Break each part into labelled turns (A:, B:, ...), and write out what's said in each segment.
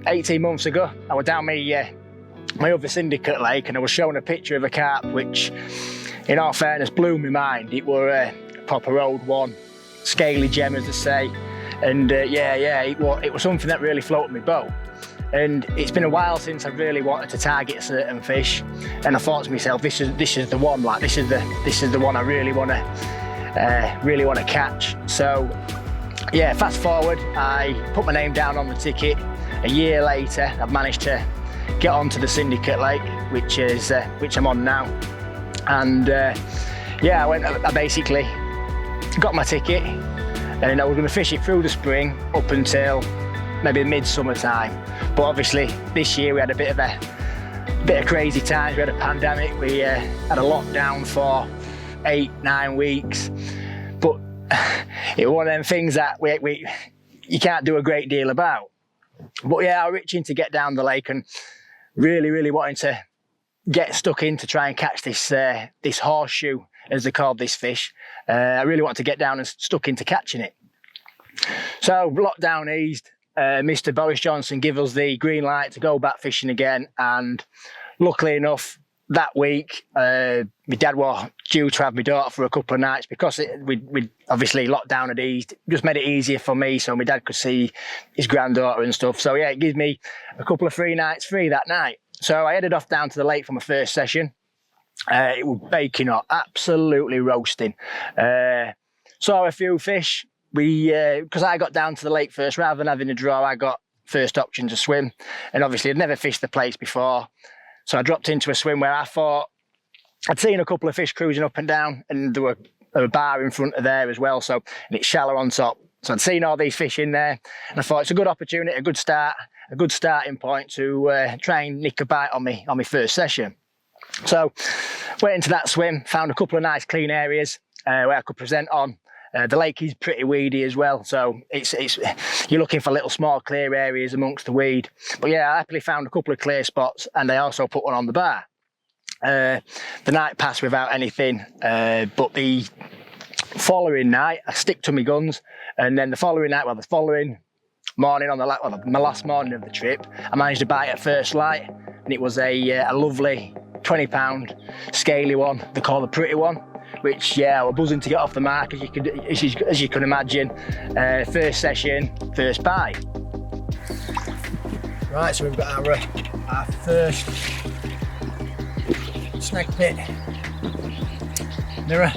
A: 18 months ago, I was down my other syndicate lake and I was showing a picture of a carp which, in all fairness, blew my mind. It were a proper old one, scaly gem as they say, and it was something that really floated my boat. And it's been a while since I really wanted to target certain fish, and I thought to myself, this is the one. Like this is the one I really want to catch. So yeah, fast forward, I put my name down on the ticket. A year later, I've managed to get onto the syndicate lake, which I'm on now. And I basically got my ticket, and I was going to fish it through the spring up until maybe midsummer time. But obviously this year we had a bit of crazy times. We had a pandemic, we had a lockdown for 8-9 weeks. But it was one of them things that you can't do a great deal about. But yeah, I was itching to get down the lake and really wanting to get stuck in to try and catch this horseshoe, as they called this fish. I really wanted to get down and stuck into catching it. So lockdown eased. Mr. Boris Johnson gave us the green light to go back fishing again, and luckily enough, that week my dad was due to have my daughter for a couple of nights because we obviously lockdown had eased. It just made it easier for me so my dad could see his granddaughter and stuff. So yeah, it gives me a couple of free nights free that night. So I headed off down to the lake for my first session. It was baking hot, absolutely roasting. Saw a few fish. Because I got down to the lake first, rather than having a draw, I got first option to swim. And obviously I'd never fished the place before. So I dropped into a swim where I thought I'd seen a couple of fish cruising up and down, and there were a bar in front of there as well. So, and it's shallow on top. So I'd seen all these fish in there, and I thought it's a good opportunity, a good starting point to try and nick a bite on my first session. So went into that swim, found a couple of nice clean areas where I could present on. The lake is pretty weedy as well, so it's you're looking for little small clear areas amongst the weed. But yeah, I happily found a couple of clear spots, and I also put one on the bar. The night passed without anything, but the following night I stick to my guns, and then the following morning on my last morning of the trip, I managed to bite at first light, and it was a lovely 20-pound scaly one. They call the pretty one. Which, yeah, we're buzzing to get off the mark, as you can imagine. First session, first bite. Right, so we've got our first snag pit mirror,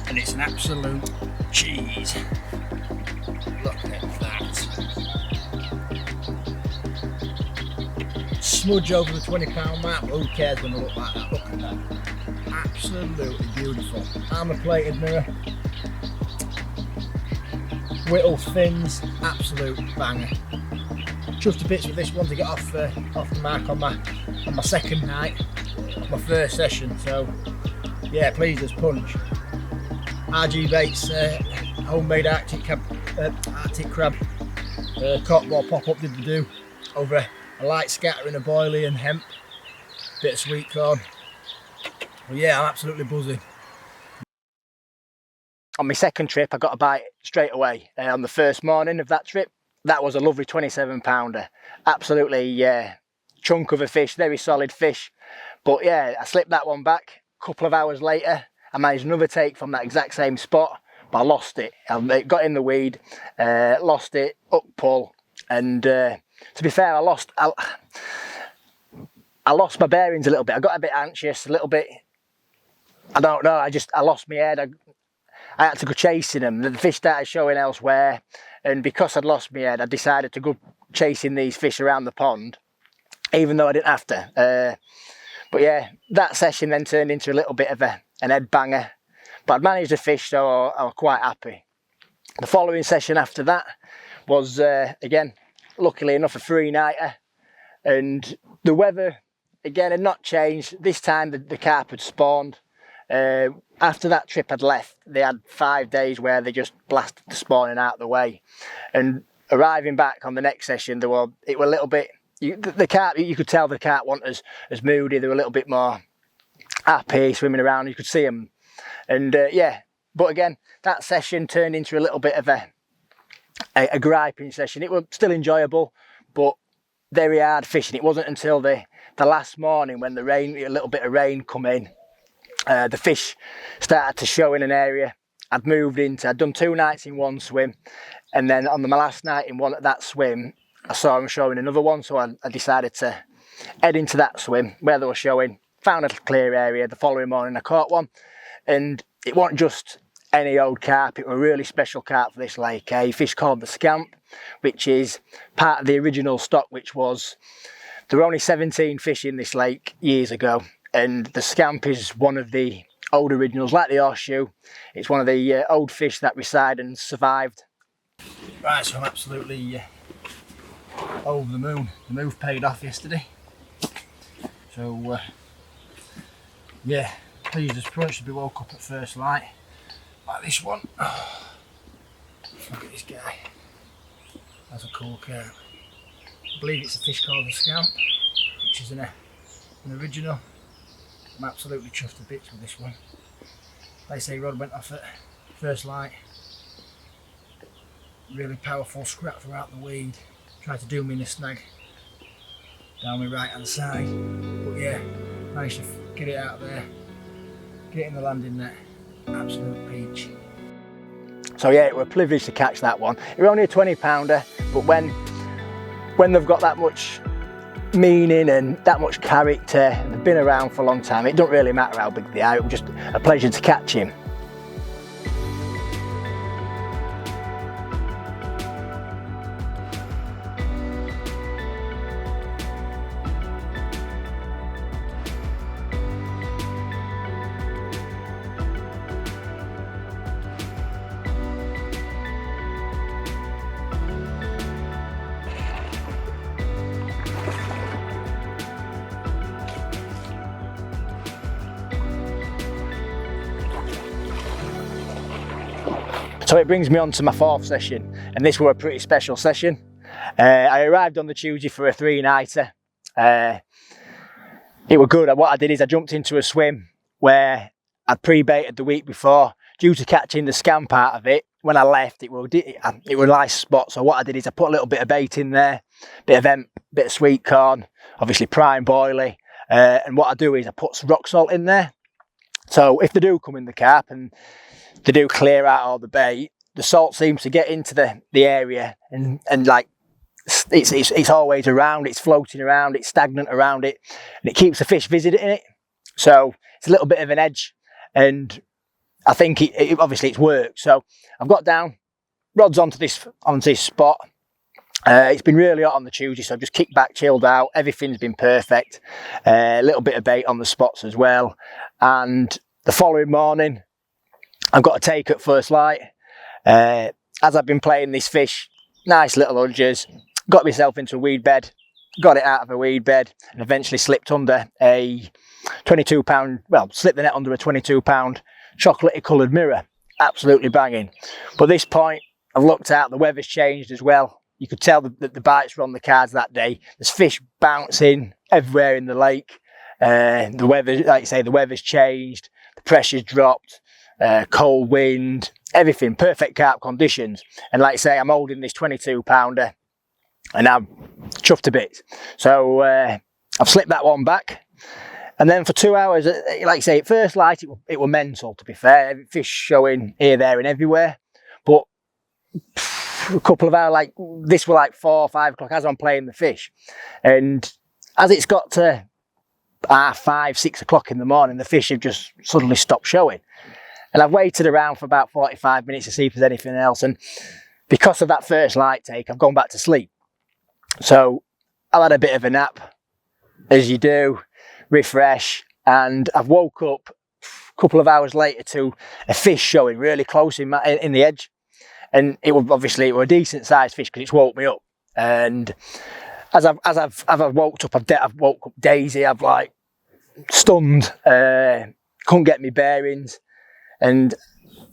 A: and it's an absolute cheese. Look at that. Smudge over the 20-pound mark, but who cares when they look like that? Look at that. Absolutely beautiful. Armour plated mirror, whittle fins, absolute banger. Chuffed to bits with this one to get off the mark on my second night of my first session. So yeah, pleased as punch. RG Baits homemade Arctic crab cottonball pop up did the do over a light scatter in a boilie and hemp, bit of sweet corn. Well, yeah, I'm absolutely buzzing. On my second trip, I got a bite straight away. On the first morning of that trip, that was a lovely 27-pounder. Absolutely chunk of a fish, very solid fish. But yeah, I slipped that one back. A couple of hours later, I managed another take from that exact same spot, but I lost it. It got in the weed, lost it, up pull. And to be fair, I lost my bearings a little bit. I got a bit anxious, a little bit. I don't know, I lost my head. I had to go chasing them. The fish started showing elsewhere, and because I'd lost my head, I decided to go chasing these fish around the pond, even though I didn't have to. But yeah, that session then turned into a little bit of an head banger. But I'd managed the fish, so I was quite happy. The following session after that was, again, luckily enough, a 3-nighter, and the weather, again, had not changed. This time the carp had spawned. After that trip I'd left, they had 5 days where they just blasted the spawning out of the way. And arriving back on the next session, it were a little bit, the carp, you could tell the carp weren't as moody. They were a little bit more happy, swimming around. You could see them. And yeah, but again, that session turned into a little bit of a griping session. It was still enjoyable, but very hard fishing. It wasn't until the last morning when the rain, a little bit of rain come in, the fish started to show in an area I'd done 2 nights in one swim, and then on my last night in that swim, I saw them showing another one, so I decided to head into that swim where they were showing, found a clear area. The following morning I caught one, and it wasn't just any old carp, it was a really special carp for this lake, a fish called the scamp, which is part of the original stock, which was, there were only 17 fish in this lake years ago, and the scamp is one of the old originals, like the horseshoe. It's one of the old fish that reside and survived. Right, so I'm absolutely over the moon. The move paid off yesterday. So yeah, pleased as punch to be woke up at first light like this one. Oh, look at this guy. That's a cool carp. I believe it's a fish called the scamp, which is an original. I'm absolutely chuffed to bits with this one. Like I say, rod went off at first light. Really powerful scrap throughout the weed. Tried to do me in a snag down my right hand side. But yeah, managed to get it out there. Get it in the landing net. Absolute peach. So yeah, it was a privilege to catch that one. It was only a 20 pounder, but when they've got that much meaning and that much character, and they've been around for a long time, it don't really matter how big they are. It was just a pleasure to catch him. So it brings me on to my 4th session, and this was a pretty special session. I arrived on the Tuesday for a 3-nighter. It was good. What I did is I jumped into a swim where I'd pre-baited the week before. Due to catching the scamp out of it, when I left, it was a nice spot. So what I did is I put a little bit of bait in there, bit of hemp, bit of sweet corn, obviously prime boilie. And what I do is I put some rock salt in there. So if they do come in the carp and they do clear out all the bait, the salt seems to get into the area and like it's always around, it's floating around, it's stagnant around it, and it keeps the fish visiting it. So it's a little bit of an edge, and I think it obviously it's worked. So I've got down, rods onto this spot. It's been really hot on the Tuesday, so I've just kicked back, chilled out. Everything's been perfect. A little bit of bait on the spots as well. And the following morning, I've got a take at first light. As I've been playing this fish, nice little udgers, got myself into a weed bed, got it out of a weed bed, and eventually slipped under a 22-pound, well, slipped the net under a 22-pound chocolatey coloured mirror. Absolutely banging. But at this point, I've looked out, the weather's changed as well. You could tell that the bites were on the cards that day. There's fish bouncing everywhere in the lake. The weather, like you say, the weather's changed, the pressure's dropped, cold wind, everything, perfect carp conditions. And like I say, I'm holding this 22-pounder and I'm chuffed to bits. So I've slipped that one back. And then for 2 hours, like I say, at first light, it were mental, to be fair. Fish showing here, there and everywhere. But a couple of hours, like this were like 4 or 5 o'clock as I'm playing the fish. And as it's got to 5, 6 o'clock in the morning, the fish have just suddenly stopped showing. And I've waited around for about 45 minutes to see if there's anything else. And because of that first light take, I've gone back to sleep. So I've had a bit of a nap, as you do, refresh. And I've woke up a couple of hours later to a fish showing really close in the edge. And it was obviously a decent sized fish because it's woke me up. And as I've woke up, I've woke up Daisy. I've like stunned, couldn't get my bearings. And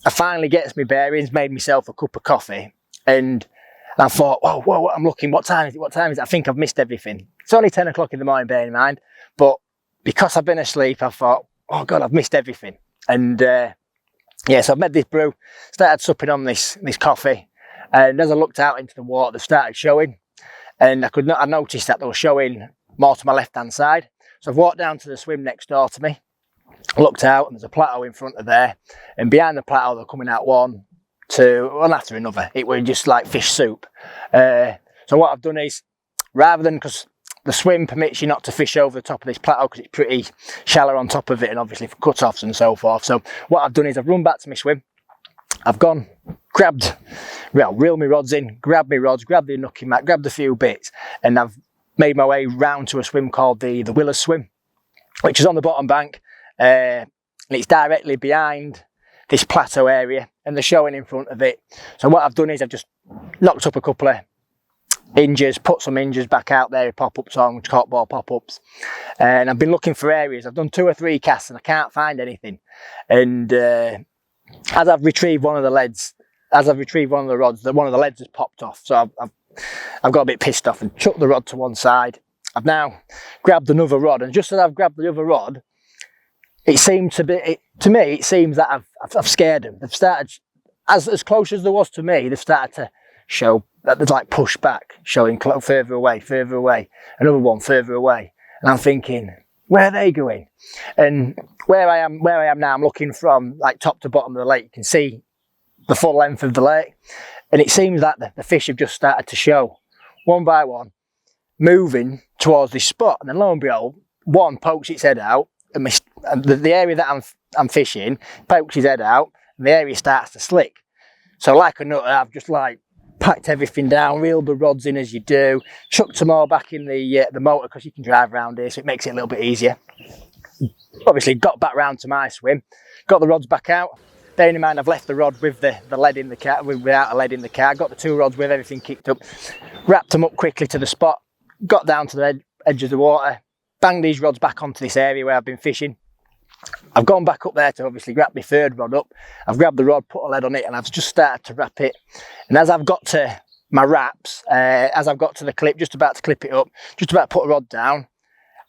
A: I finally gets my bearings, made myself a cup of coffee, and I thought, whoa, I'm looking, what time is it? I think I've missed everything. It's only 10 o'clock in the morning, bear in mind, but because I've been asleep, I thought, oh God, I've missed everything. And yeah, so I've made this brew, started supping on this coffee, and as I looked out into the water, they started showing, and I noticed that they were showing more to my left hand side. So I've walked down to the swim next door to me, looked out, and there's a plateau in front of there, and behind the plateau they're coming out one, two, one after another. It was just like fish soup. So what I've done is, rather than, because the swim permits you not to fish over the top of this plateau because it's pretty shallow on top of it, and obviously for cut-offs and so forth. So what I've done is I've run back to my swim, I've gone, grabbed, well, reeled my rods in, grabbed my rods, grabbed the nookie mat, grabbed a few bits, and I've made my way round to a swim called the Willows swim, which is on the bottom bank, and it's directly behind this plateau area, and they're showing in front of it. So what I've done is I've just knocked up a couple of hinges, put some hinges back out there, pop-ups on, corkboard pop-ups, and I've been looking for areas. I've done 2 or 3 casts and I can't find anything. And as I've retrieved one of the leads, as I've retrieved one of the rods, one of the leads has popped off. So I've got a bit pissed off and chucked the rod to one side. I've now grabbed another rod, and just as I've grabbed the other rod, it seemed to be, to me, it seems that I've scared them. They've started, as close as there was to me, they've started to show that there's like push back, showing further away, another one further away. And I'm thinking, where are they going? And where I am now, I'm looking from like top to bottom of the lake. You can see the full length of the lake. And it seems that the fish have just started to show, one by one, moving towards this spot. And then lo and behold, one pokes its head out, and the area that I'm fishing pokes his head out, and the area starts to slick. So like a nut, I've just like packed everything down, reeled the rods in as you do, chucked some more back in the motor because you can drive around here, so it makes it a little bit easier. Obviously got back round to my swim, got the rods back out. Bearing in mind I've left the rod with the lead in the car, without a lead in the car, got the 2 rods with everything kicked up, wrapped them up quickly to the spot, got down to the edge of the water, banged these rods back onto this area where I've been fishing. I've gone back up there to obviously grab my 3rd rod up. I've grabbed the rod, put a lead on it, and I've just started to wrap it. And as I've got to my wraps, as I've got to the clip, just about to clip it up, just about to put a rod down,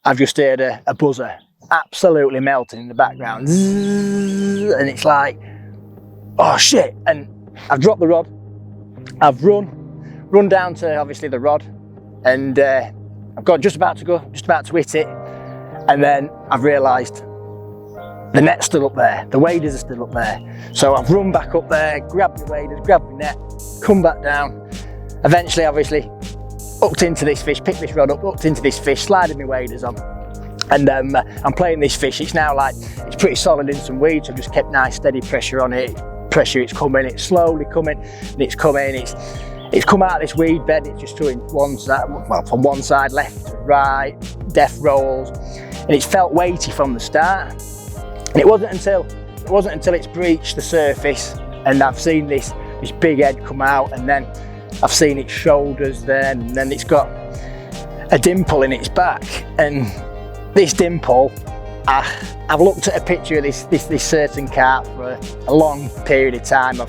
A: I've just heard a buzzer absolutely melting in the background. Zzz, and it's like, oh shit. And I've dropped the rod, I've run down to obviously the rod, and I've got just about to hit it, and then I've realised the net's still up there, the waders are still up there. So I've run back up there, grabbed the waders, grabbed the net, come back down. Eventually, obviously, hooked into this fish, picked this rod up, hooked into this fish, slided my waders on. And I'm playing this fish. It's now like, it's pretty solid in some weeds, so I've just kept nice steady pressure on it. It's coming, it's slowly coming, and it's coming. It's come out of this weed bed, it's just doing one side, well, from one side, left to right, death rolls. And it's felt weighty from the start. And it wasn't until it's breached the surface and I've seen this big head come out, and then I've seen its shoulders then, and then it's got a dimple in its back. And this dimple, I've looked at a picture of this certain carp for a long period of time.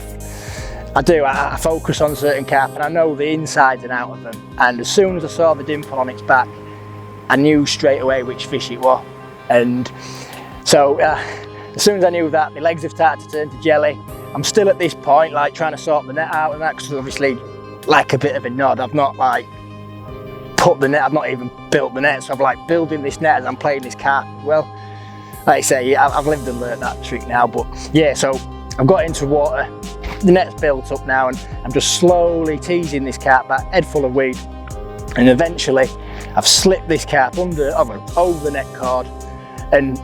A: I focus on certain carp and I know the insides and out of them. And as soon as I saw the dimple on its back, I knew straight away which fish it was. And so as soon as I knew that, my legs have started to turn to jelly. I'm still at this point, like trying to sort the net out and that, because obviously, like a bit of a nod, I've not like put the net, I've not even built the net, so I'm like building this net as I'm playing this carp. Well, like I say, I've lived and learnt that trick now, but yeah, so I've got into water, the net's built up now, and I'm just slowly teasing this carp back, head full of weed, and eventually I've slipped this carp over the net cord, and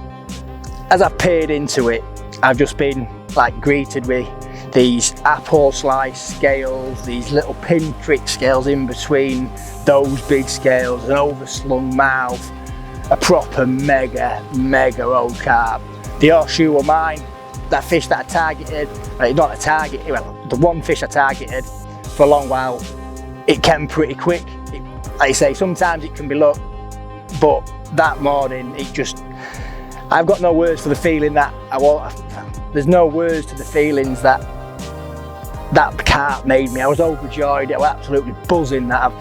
A: as I've peered into it, I've just been like greeted with these apple slice scales, these little pinprick scales in between those big scales, an overslung mouth, a proper mega old carp. The horseshoe were mine. That fish that I targeted, not a target, well, the one fish I targeted for a long while, it came pretty quick. Like I say, sometimes it can be luck, but that morning it just, I've got no words for the feeling that there's no words to the feelings that carp made me. I was overjoyed, I was absolutely buzzing that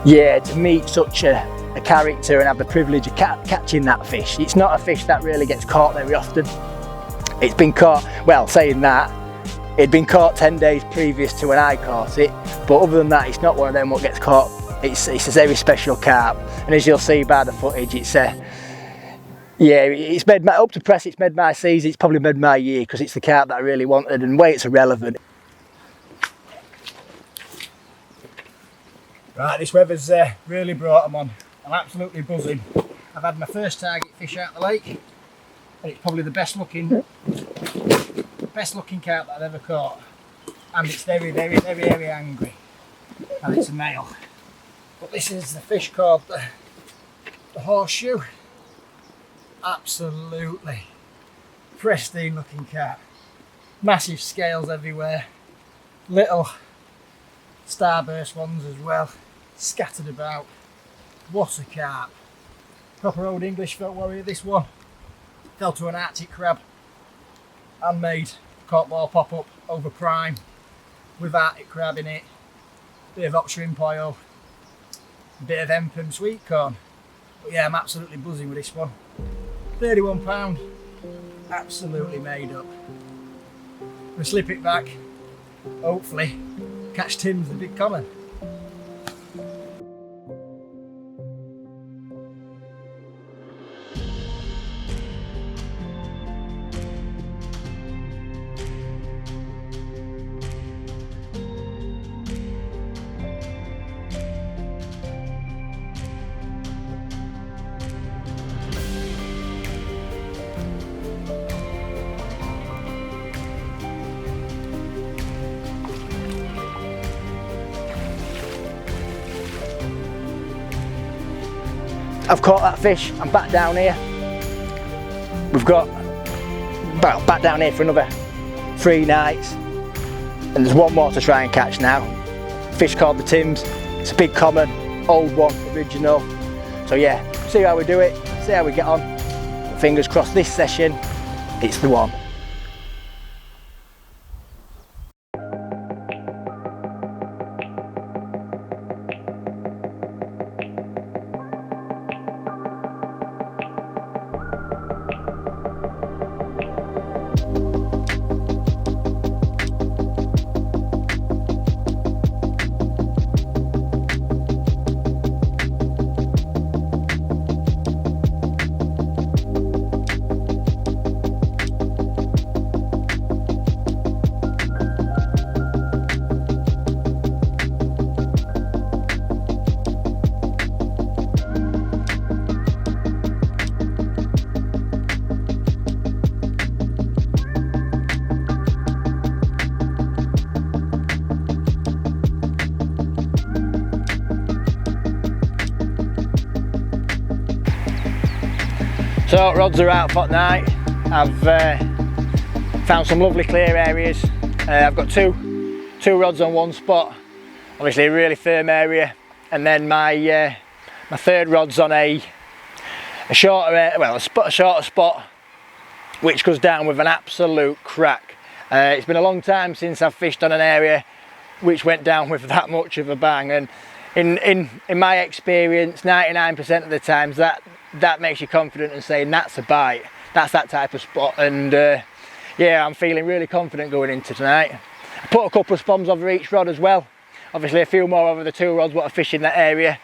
A: to meet such a character and have the privilege of catching that fish. It's not a fish that really gets caught very often. It's been caught, well, saying that, it'd been caught 10 days previous to when I caught it, but other than that, it's not one of them what gets caught It's a very special carp, and as you'll see by the footage, it's it's made up to press. It's made my season. It's probably made my year because it's the carp that I really wanted, and weight's irrelevant. Right, this weather's really brought them on. I'm absolutely buzzing. I've had my first target fish out of the lake, and it's probably the best looking carp that I've ever caught. And it's very, very, very, very angry. And it's a male. But this is the fish called the horseshoe. Absolutely pristine looking carp. Massive scales everywhere. Little starburst ones as well, scattered about. What a carp. Proper old English folk warrior, this one. Fell to an Arctic crab. Handmade cork ball pop up over prime with Arctic crab in it. Bit of hot shrimp oil. Bit of Empem sweet corn. But yeah, I'm absolutely buzzing with this one. £31. Absolutely made up. We'll slip it back. Hopefully catch Tim's the big common. I've caught that fish. I'm back down here. We've got back down here for another 3 nights, and there's one more to try and catch now. Fish called the Tims. It's a big common, old one, original. So yeah, see how we do it, see how we get on. Fingers crossed this session, it's the one. So rods are out for tonight. I've found some lovely clear areas. I've got two rods on one spot, obviously a really firm area, and then my third rod's on a shorter, a shorter spot, which goes down with an absolute crack. It's been a long time since I've fished on an area which went down with that much of a bang, and in my experience, 99% of the times that makes you confident and saying that's a bite, that's that type of spot. And yeah, I'm feeling really confident going into tonight. I put a couple of spoms over each rod as well, obviously a few more over the 2 rods what I fish in that area.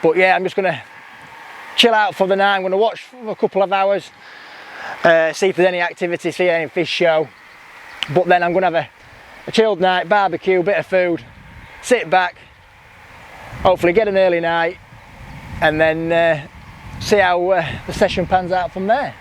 A: But yeah, I'm just gonna chill out for the night. I'm gonna watch for a couple of hours, see if there's any activity, see any fish show, but then I'm gonna have a chilled night, barbecue, bit of food, sit back, hopefully get an early night, and then see how the session pans out from there.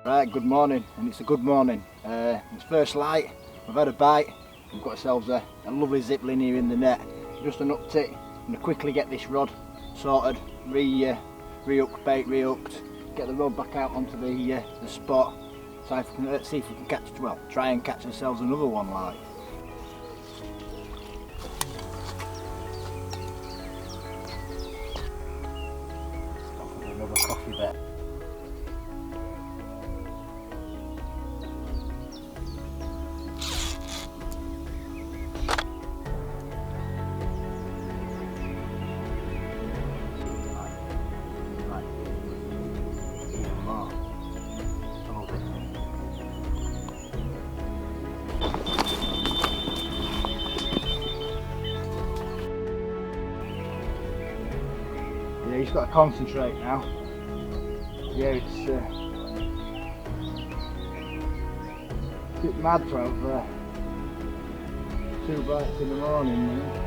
B: Right, good morning, and it's a good morning. It's first light, we've had a bite, we've got ourselves a lovely zipline here in the net. Just an uptick. I'm going to quickly get this rod sorted, re-hook, bait re-hooked, get the rod back out onto the spot, so if we can, see if we can catch, well, try and catch ourselves another one like. Stop with another coffee bet. Yeah, he's got to concentrate now. Yeah, it's a bit mad to have 2 bites in the morning, man.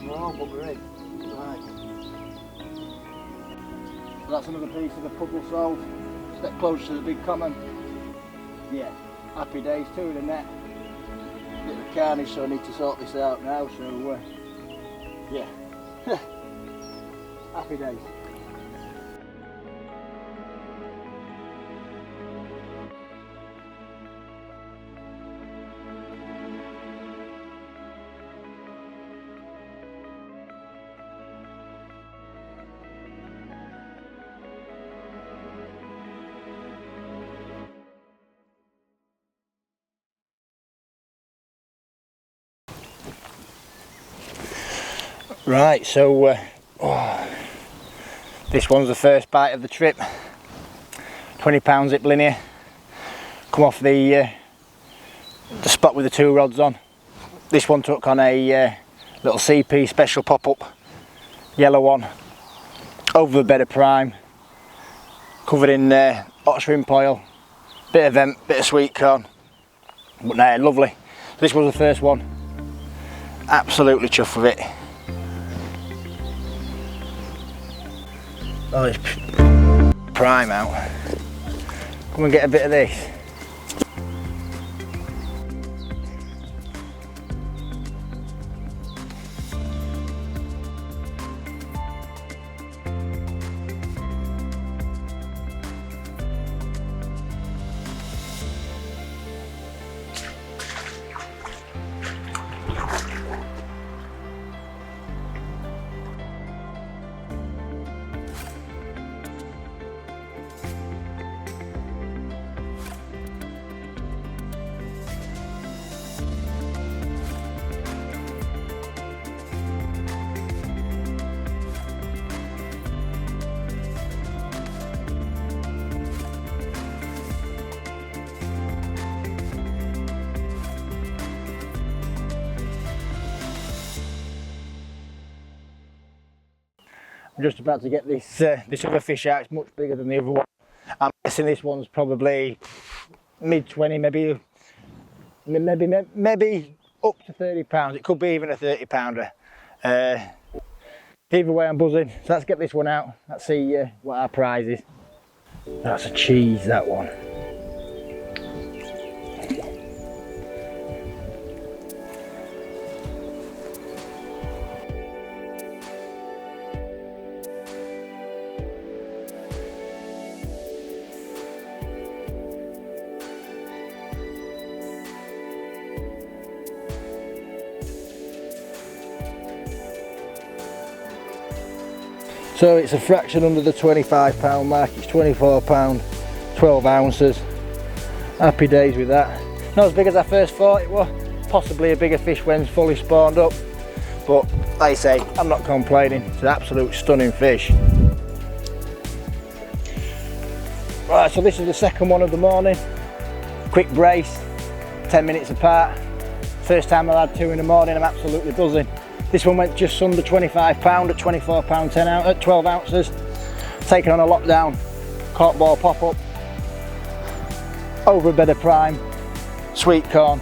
B: More, but we're in. Right. So that's another piece of the puddle solved. Step closer to the big common. Yeah, happy days, 2 in the net. Bit of a carnage, so I need to sort this out now. So yeah, happy days. Right, so this one's the first bite of the trip. 20-pound zip linear. Come off the spot with the 2 rods on. This one took on a little CP special pop-up, yellow one, over a bed of prime, covered in hot shrimp oil, bit of vent, bit of sweet corn. But no, lovely. This was the first one. Absolutely chuffed with it. Oh, it's prime out. Come and get a bit of this. I'm just about to get this this other fish out. It's much bigger than the other one. I'm guessing this one's probably mid-20, maybe up to 30 pounds. It could be even a 30 pounder. Either way, I'm buzzing. So let's get this one out. Let's see what our prize is. That's a cheese, that one. So it's a fraction under the 25 pound mark. It's 24 pound 12 ounces. Happy days with that. Not as big as I first thought it was. Possibly a bigger fish when fully spawned up, but like I say, I'm not complaining. It's an absolute stunning fish. Right, so this is the second one of the morning. Quick brace, 10 minutes apart. First time I've had 2 in the morning, I'm absolutely buzzing. This one went just under 25 pound at 24 pound 12 ounces. Taken on a lockdown, cork ball pop up, over a bed of prime, sweet corn,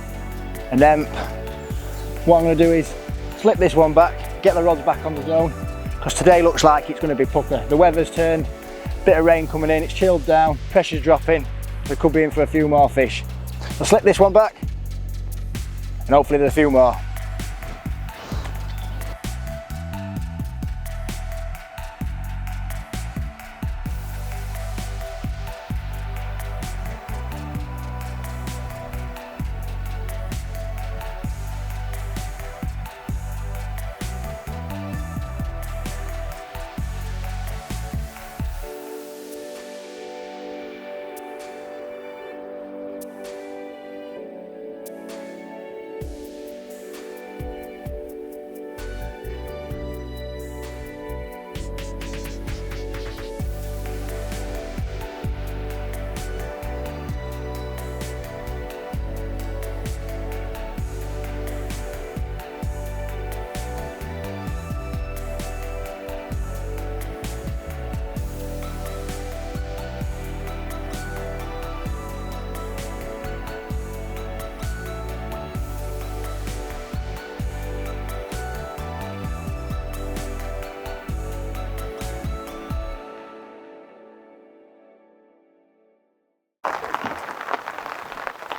B: and then what I'm going to do is slip this one back, get the rods back on the zone, because today looks like it's going to be pucker. The weather's turned, bit of rain coming in, it's chilled down, pressure's dropping, we could be in for a few more fish. I'll slip this one back and hopefully there's a few more.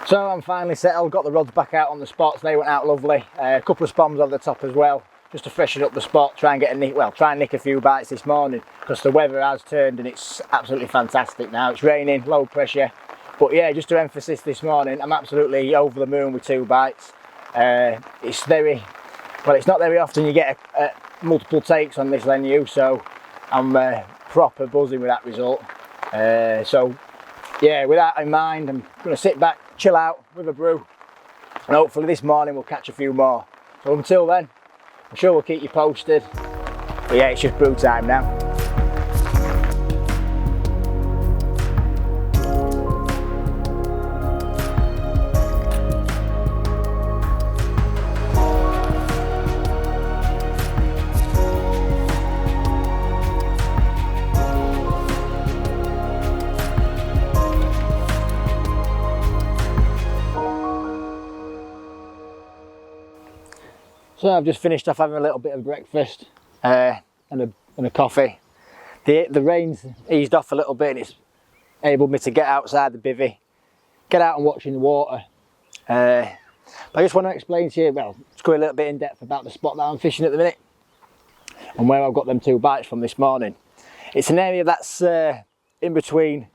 B: So I'm finally settled, got the rods back out on the spots, they went out lovely. A couple of spoms over the top as well, just to freshen up the spot, try and get try and nick a few bites this morning, because the weather has turned and it's absolutely fantastic now. It's raining, low pressure, but yeah, just to emphasize this morning, I'm absolutely over the moon with 2 bites. It's not very often you get multiple takes on this Lennu, so I'm proper buzzing with that result. So yeah, with that in mind, I'm going to sit back, chill out with a brew, and hopefully this morning we'll catch a few more. So until then, I'm sure we'll keep you posted. But yeah, it's just brew time now. So I've just finished off having a little bit of breakfast and a coffee. The rain's eased off a little bit and it's enabled me to get outside the bivvy, get out and watch in the water. But I just want to explain to you, well, let's go a little bit in depth about the spot that I'm fishing at the minute and where I've got them 2 bites from this morning. It's an area that's in between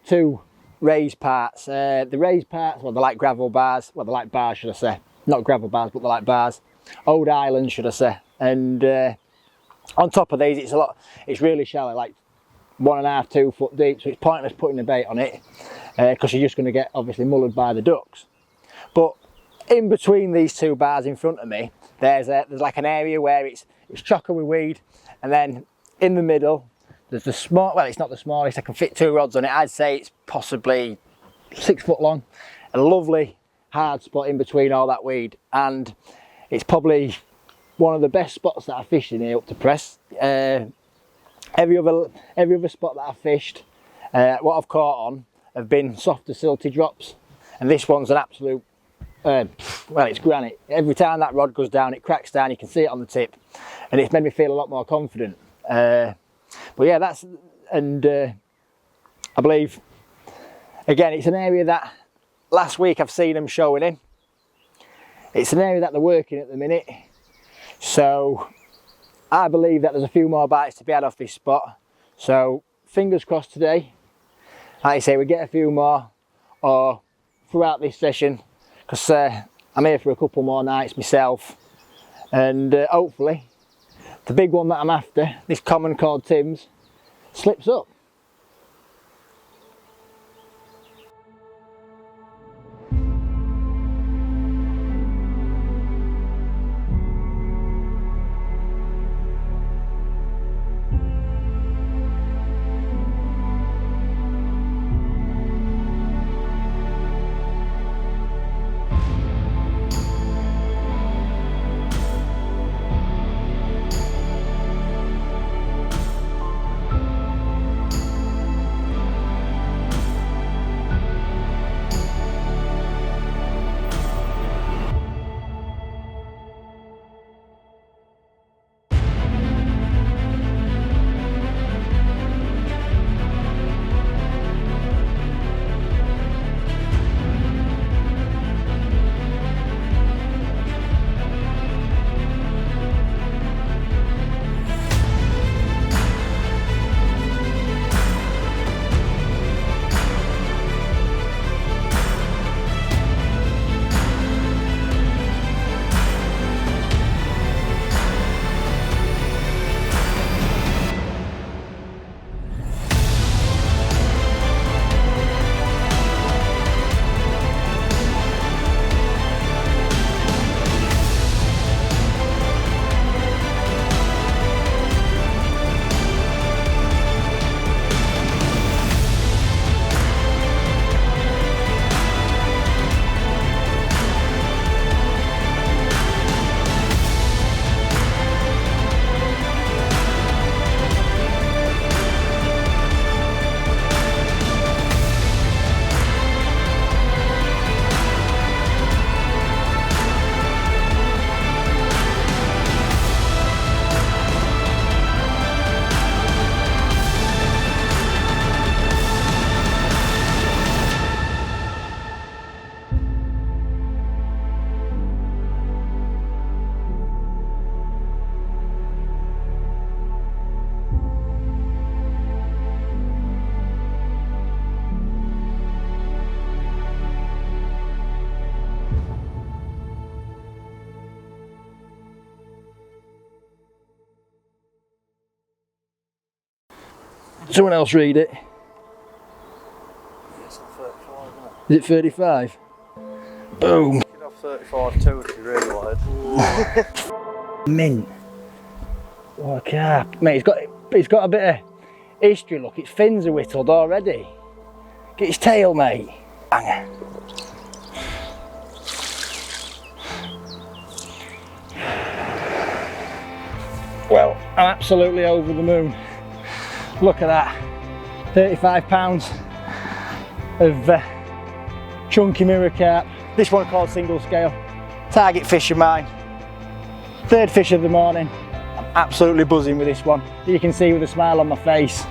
B: 2 raised parts. The raised parts, well, they're like gravel bars, well, they're like bars, should I say. Not gravel bars, but they're like bars. Old island, should I say. And on top of these, it's really shallow, like 1.5 to 2 foot deep, so it's pointless putting the bait on it because you're just going to get obviously mullered by the ducks. But in between these 2 bars in front of me, there's like an area where it's chocker with weed, and then in the middle there's the small, well, it's not the smallest, I can fit 2 rods on it. I'd say it's possibly 6 foot long, a lovely hard spot in between all that weed, and it's probably one of the best spots that I fished in here up to press. Every other spot that I've fished, what I've caught on have been softer silty drops, and this one's an absolute, well, it's granite. Every time that rod goes down, it cracks down, you can see it on the tip, and it's made me feel a lot more confident. But yeah, I believe, again, it's an area that last week I've seen them showing in. It's an area that they're working at the minute, so I believe that there's a few more bites to be had off this spot. So fingers crossed today, like I say, we get a few more or throughout this session, because I'm here for a couple more nights myself, and hopefully the big one that I'm after, this common called Tim's, slips up. Someone else read it.
C: It's 35,
B: Is it 35? Boom.
C: you could have 35 too if you really wanted.
B: Mint. What a carp. Mate, it's got a bit of history, look, its fins are whittled already. Get his tail, mate. Banger. Well, I'm absolutely over the moon. Look at that. 35 pounds of chunky mirror carp. This one called single scale. Target fish of mine. Third fish of the morning. I'm absolutely buzzing with this one. You can see with a smile on my face.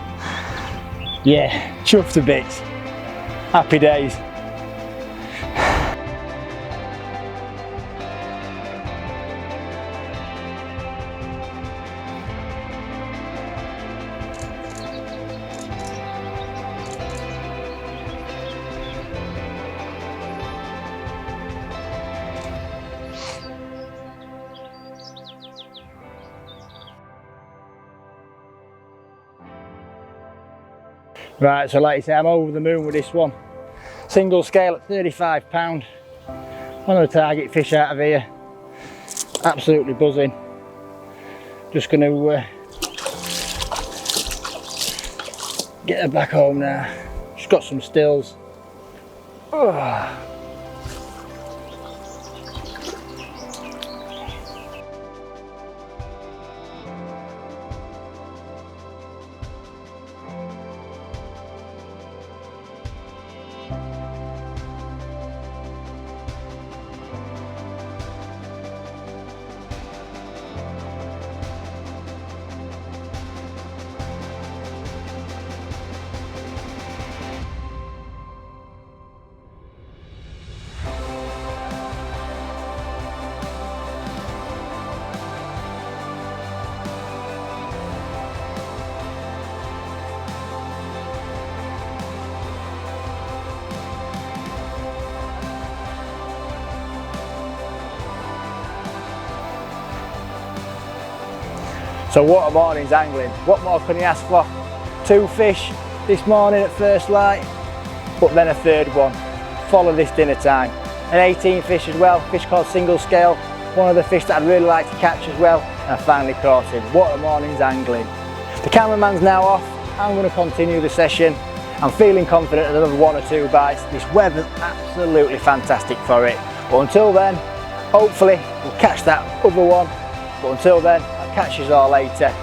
B: Yeah, chuffed to bits. Happy days. Right, so like I say, I'm over the moon with this one. Single scale at 35 pound. One of the target fish out of here. Absolutely buzzing. Just going to get her back home now. She's got some stills. Oh. So what a morning's angling. What more can you ask for? 2 fish this morning at first light, but then a third one. Follow this dinner time. An 18 fish as well, fish called single scale. One of the fish that I'd really like to catch as well, and I finally caught him. What a morning's angling. The cameraman's now off. I'm going to continue the session. I'm feeling confident at another 1 or 2 bites. This weather's absolutely fantastic for it. But until then, hopefully we'll catch that other one. But until then, I'll catch you all later.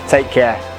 B: Take care.